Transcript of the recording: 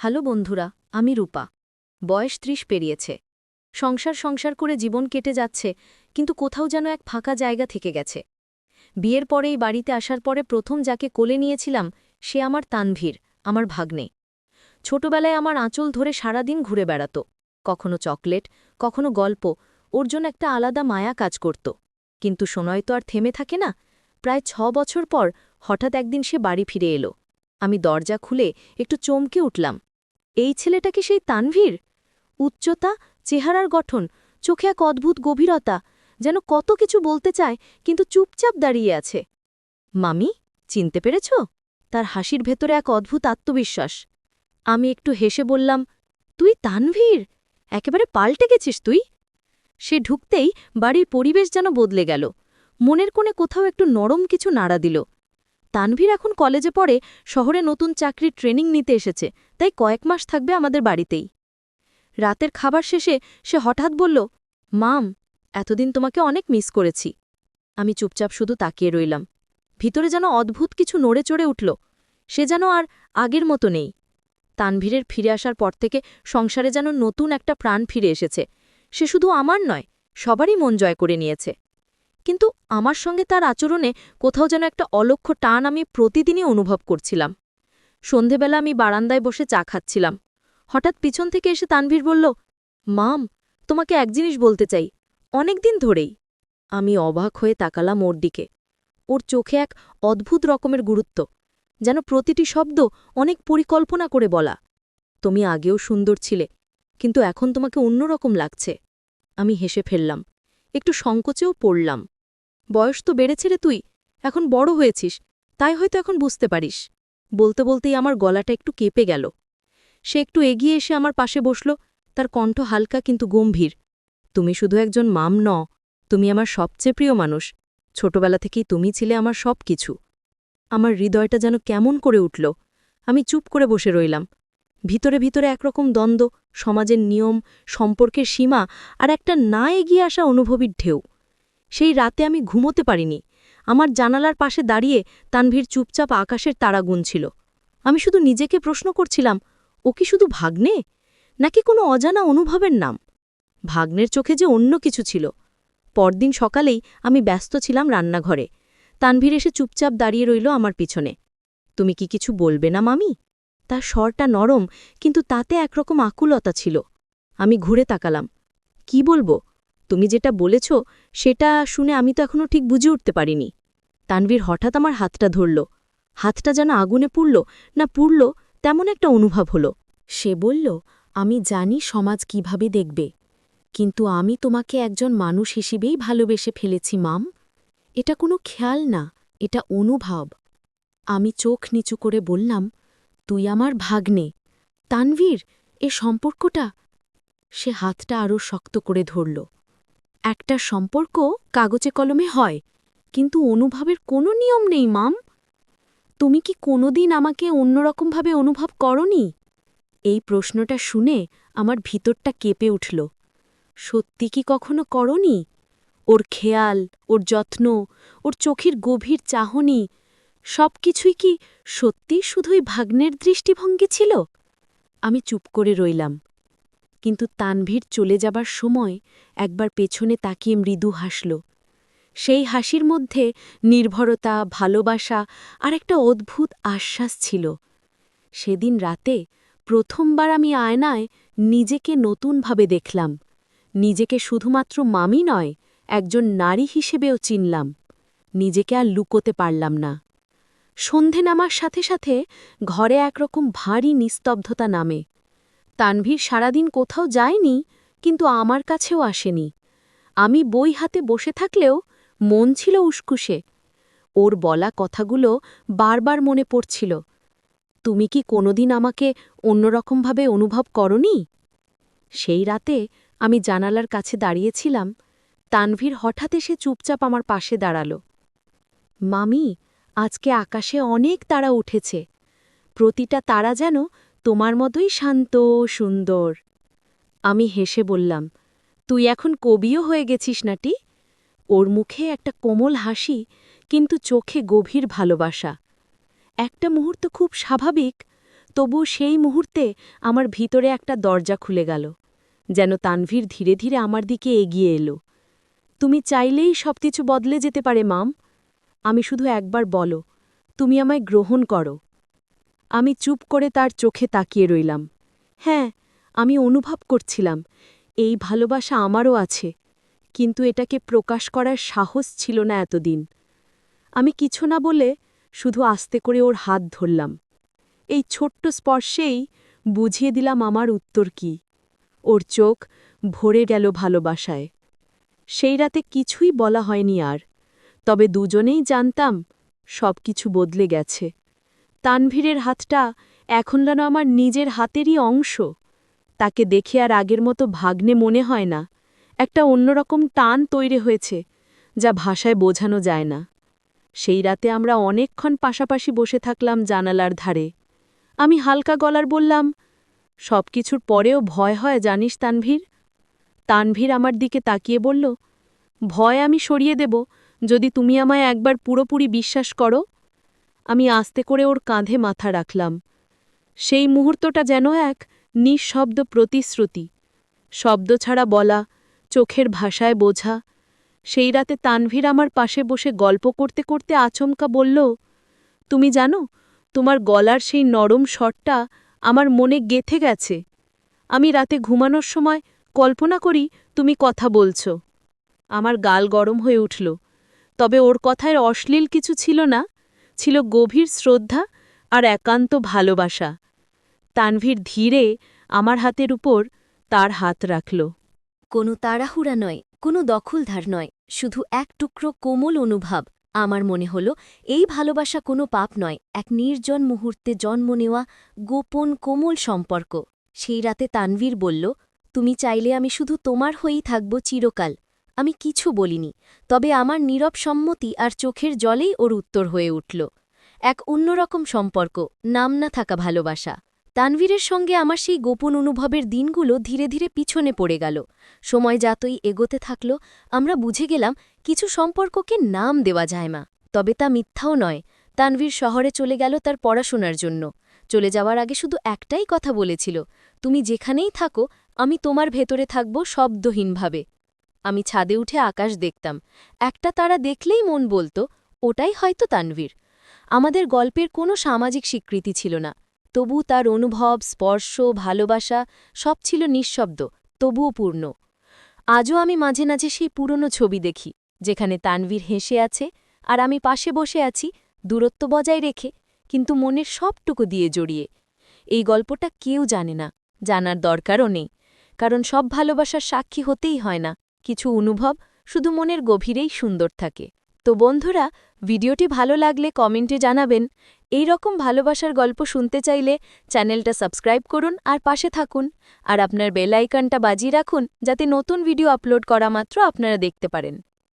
Hello বন্ধুরা, আমি রূপা। বয়স ৩০ পেরিয়েছে। সংসার করে জীবন কেটে যাচ্ছে, কিন্তু কোথাও যেন এক ফাঁকা জায়গা থেকে গেছে। বিয়ের পরেই বাড়িতে আসার পরে প্রথম যাকে কোলে নিয়েছিলাম, সে আমার তানভীর, আমার ভাগ্নে। ছোটবেলায় আমার আঁচল ধরে সারাদিন ঘুরে বেড়াত। কখনো চকলেট, কখনো গল্প, ওর জন্য একটা আলাদা মায়া কাজ করত। কিন্তু সময় তো আর থেমে থাকে না। প্রায় ৬ বছর পর হঠাৎ একদিন সে বাড়ি ফিরে এলো। আমি দরজা খুলে একটু চমকে উঠলাম। এই ছেলেটা কি সেই তানভীর? উচ্চতা, চেহারার গঠন, চোখে এক অদ্ভুত গভীরতা, যেন কত কিছু বলতে চায় কিন্তু চুপচাপ দাঁড়িয়ে আছে। মামি, চিনতে পেরেছ? তার হাসির ভেতরে এক অদ্ভুত আত্মবিশ্বাস। আমি একটু হেসে বললাম, তুই তানভীর? একেবারে পাল্টে গেছিস তুই। সে ঢুকতেই বাড়ির পরিবেশ যেন বদলে গেল। মনের কোণে কোথাও একটু নরম কিছু নাড়া দিল। তানভীর এখন কলেজে পড়ে, শহরে নতুন চাকরির ট্রেনিং নিতে এসেছে, তাই কয়েক মাস থাকবে আমাদের বাড়িতেই। রাতের খাবার শেষে সে হঠাৎ বলল, মাম, এতদিন তোমাকে অনেক মিস করেছি। আমি চুপচাপ শুধু তাকিয়ে রইলাম। ভিতরে যেন অদ্ভুত কিছু নড়ে চড়ে উঠল। সে যেন আর আগের মতো নেই। তানভীরের ফিরে আসার পর থেকে সংসারে যেন নতুন একটা প্রাণ ফিরে এসেছে। সে শুধু আমার নয়, সবারই মন জয় করে নিয়েছে। কিন্তু আমার সঙ্গে তার আচরণে কোথাও যেন একটা অলক্ষ্য টান আমি প্রতিদিনই অনুভব করছিলাম। সন্ধেবেলা আমি বারান্দায় বসে চা খাচ্ছিলাম। হঠাৎ পিছন থেকে এসে তানভীর বলল, মাম, তোমাকে এক জিনিস বলতে চাই, অনেকদিন ধরেই। আমি অবাক হয়ে তাকালাম ওর দিকে। ওর চোখে এক অদ্ভুত রকমের গুরুত্ব, যেন প্রতিটি শব্দ অনেক পরিকল্পনা করে বলা। তুমি আগেও সুন্দর ছিলে, কিন্তু এখন তোমাকে অন্যরকম লাগছে। আমি হেসে ফেললাম, একটু সংকোচেও পড়লাম। বয়স তো বেড়েছে রে তুই, এখন বড় হয়েছিস, তাই হয়তো এখন বুঝতে পারিস। বলতে বলতেই আমার গলাটা একটু কেঁপে গেল। সে একটু এগিয়ে এসে আমার পাশে বসল, তার কণ্ঠ হালকা কিন্তু গম্ভীর। তুমি শুধু একজন মাম ন, তুমি আমার সবচেয়ে প্রিয় মানুষ। ছোটবেলা থেকেই তুমি ছিলে আমার সব কিছু। আমার হৃদয়টা যেন কেমন করে উঠল। আমি চুপ করে বসে রইলাম। ভিতরে ভিতরে একরকম দ্বন্দ্ব, সমাজের নিয়ম, সম্পর্কের সীমা আর একটা না এগিয়ে আসা অনুভবীর ঢেউ। সেই রাতে আমি ঘুমোতে পারিনি। আমার জানালার পাশে দাঁড়িয়ে তানভীর চুপচাপ আকাশের তারা গুনছিল। আমি শুধু নিজেকে প্রশ্ন করছিলাম, ও কি শুধু ভাগ্নে, নাকি কোনো অজানা অনুভবের নাম? ভাগ্নের চোখে যে অন্য কিছু ছিল। পরদিন সকালেই আমি ব্যস্ত ছিলাম রান্নাঘরে। তানভীর এসে চুপচাপ দাঁড়িয়ে রইল আমার পিছনে। তুমি কি কিছু বলবে না মামি? তার স্বরটা নরম, কিন্তু তাতে একরকম আকুলতা ছিল। আমি ঘুরে তাকালাম। কি বলবো? তুমি যেটা বলেছ সেটা শুনে আমি তো এখনও ঠিক বুঝে উঠতে পারিনি। তানভীর হঠাৎ আমার হাতটা ধরল। হাতটা যেন আগুনে পুড়ল, না পুড়ল তেমন একটা অনুভব হলো। সে বলল, আমি জানি সমাজ কিভাবে দেখবে, কিন্তু আমি তোমাকে একজন মানুষ হিসেবেই ভালোবেসে ফেলেছি মাম। এটা কোনো খেয়াল না, এটা অনুভব। আমি চোখ নিচু করে বললাম, তুই আমার ভাগ্নে। তানভীর, এ সম্পর্কটা। সে হাতটা আরও শক্ত করে ধরল। একটা সম্পর্ক কাগজে কলমে হয়, কিন্তু অনুভবের কোনো নিয়ম নেই মাম। তুমি কি কোনোদিন আমাকে অন্যরকমভাবে অনুভব করনি? এই প্রশ্নটা শুনে আমার ভিতরটা কেঁপে উঠল। সত্যি কি কখনো করনি? ওর খেয়াল, ওর যত্ন, ওর চোখের গভীর চাহনি, সবকিছুই কি সত্যিই শুধুই ভাগ্নের দৃষ্টিভঙ্গি ছিল? আমি চুপ করে রইলাম। কিন্তু তানভীর চলে যাবার সময় একবার পেছনে তাকিয়ে মৃদু হাসল। সেই হাসির মধ্যে নির্ভরতা, ভালোবাসা আর একটা অদ্ভুত আশ্বাস ছিল। সেদিন রাতে প্রথমবার আমি আয়নায় নিজেকে নতুনভাবে দেখলাম। নিজেকে শুধুমাত্র মামি নয়, একজন নারী হিসেবেও চিনলাম। নিজেকে আর লুকোতে পারলাম না। সন্ধে নামার সাথে সাথে ঘরে একরকম ভারী নিস্তব্ধতা নামে। তানভীর সারাদিন কোথাও যায়নি, কিন্তু আমার কাছেও আসেনি। আমি বই হাতে বসে থাকলেও মন ছিল উসকুসে। ওর বলা কথাগুলো বারবার মনে পড়ছিল। তুমি কি কোনোদিন আমাকে অন্যরকমভাবে অনুভব করনি? সেই রাতে আমি জানালার কাছে দাঁড়িয়েছিলাম। তানভীর হঠাৎ এসে চুপচাপ আমার পাশে দাঁড়াল। মামি, আজকে আকাশে অনেক তারা উঠেছে। প্রতিটা তারা যেন তোমার মতোই শান্ত ও সুন্দর। আমি হেসে বললাম, তুই এখন কবিও হয়ে গেছিস নাটি? ওর মুখে একটা কোমল হাসি, কিন্তু চোখে গভীর ভালোবাসা। একটা মুহূর্ত খুব স্বাভাবিক, তবু সেই মুহূর্তে আমার ভিতরে একটা দরজা খুলে গেল, যেন তানভীর ধীরে ধীরে আমার দিকে এগিয়ে এলো। তুমি চাইলেই সবকিছু বদলে যেতে পারে মাম। আমি শুধু একবার বলো, তুমি আমায় গ্রহণ করো। আমি চুপ করে তার চোখে তাকিয়ে রইলাম। হ্যাঁ, আমি অনুভব করছিলাম এই ভালোবাসা আমারও আছে, কিন্তু এটাকে প্রকাশ করার সাহস ছিল না এতদিন। আমি কিছু না বলে শুধু আস্তে করে ওর হাত ধরলাম। এই ছোট্ট স্পর্শেই বুঝিয়ে দিলাম আমার উত্তর কি। ওর চোখ ভরে গেল ভালোবাসায়। সেই রাতে কিছুই বলা হয়নি আর, তবে দুজনেই জানতাম সবকিছু বদলে গেছে। তানভীরের হাতটা এখন যেন আমার নিজের হাতেরই অংশ। তাকে দেখে আর আগের মতো ভাগ্নে মনে হয় না, একটা অন্যরকম টান তৈরি হয়েছে, যা ভাষায় বোঝানো যায় না। সেই রাতে আমরা অনেকক্ষণ পাশাপাশি বসে থাকলাম জানালার ধারে। আমি হালকা গলার বললাম, সবকিছুর পরেও ভয় হয় জানিস তানভীর? তানভীর আমার দিকে তাকিয়ে বলল, ভয় আমি সরিয়ে দেব যদি তুমি আমায় একবার পুরোপুরি বিশ্বাস করো। আমি আস্তে করে ওর কাঁধে মাথা রাখলাম। সেই মুহূর্তটা যেন এক নিঃশব্দ প্রতিশ্রুতি, শব্দ ছাড়া বলা, চোখের ভাষায় বোঝা। সেই রাতে তানভীর আমার পাশে বসে গল্প করতে করতে আচমকা বলল, তুমি জানো, তোমার গলার সেই নরম স্বরটা আমার মনে গেঁথে গেছে। আমি রাতে ঘুমানোর সময় কল্পনা করি তুমি কথা বলছ। আমার গাল গরম হয়ে উঠল, তবে ওর কথায় অশ্লীল কিছু ছিল না, ছিল গভীর শ্রদ্ধা আর একান্ত ভালোবাসা। তানভীর ধীরে আমার হাতের উপর তার হাত রাখল। কোনো তাড়াহুড়া নয়, কোনো দখলধার নয়, শুধু এক টুকরো কোমল অনুভব। আমার মনে হল এই ভালোবাসা কোনো পাপ নয়, এক নির্জন মুহূর্তে জন্ম নেওয়া গোপন কোমল সম্পর্ক। সেই রাতে তানভীর বলল, তুমি চাইলে আমি শুধু তোমার হয়েই থাকব চিরকাল। আমি কিছু বলিনি, তবে আমার নীরব সম্মতি আর চোখের জলেই ওর উত্তর হয়ে উঠল। এক অন্যরকম সম্পর্ক, নাম না থাকা ভালোবাসা। তানভীরের সঙ্গে আমার সেই গোপন অনুভবের দিনগুলো ধীরে ধীরে পিছনে পড়ে গেল। সময় যতই এগোতে থাকল, আমরা বুঝে গেলাম কিছু সম্পর্ককে নাম দেওয়া যায় না। তবে তা মিথ্যাও নয়। তানভীর শহরে চলে গেল তার পড়াশোনার জন্য। চলে যাওয়ার আগে শুধু একটাই কথা বলেছিল, তুমি যেখানেই থাকো আমি তোমার ভেতরে থাকব শব্দহীনভাবে। আমি ছাদে উঠে আকাশ দেখতাম, একটা তারা দেখলেই মন বলত, ওটাই হয়তো তানভীর। আমাদের গল্পের কোনো সামাজিক স্বীকৃতি ছিল না, তবু তার অনুভব, স্পর্শ, ভালোবাসা সব ছিল নিঃশব্দ, তবুও পূর্ণ। আজও আমি মাঝে মাঝে সেই পুরনো ছবি দেখি, যেখানে তানভীর হেসে আছে আর আমি পাশে বসে আছি, দূরত্ব বজায় রেখে, কিন্তু মনের সবটুকু দিয়ে জড়িয়ে। এই গল্পটা কেউ জানে না, জানার দরকারও নেই, কারণ সব ভালোবাসার সাক্ষী হতেই হয় না। কিছু অনুভব শুধু মনের গভীরেই সুন্দর থাকে। তো বন্ধুরা, ভিডিওটি ভালো লাগলে কমেন্টে জানাবেন। এই রকম ভালোবাসার গল্প শুনতে চাইলে চ্যানেলটা সাবস্ক্রাইব করুন আর পাশে থাকুন। আর আপনার বেল আইকনটা বাজিয়ে রাখুন, যাতে নতুন ভিডিও আপলোড করা মাত্র আপনারা দেখতে পারেন।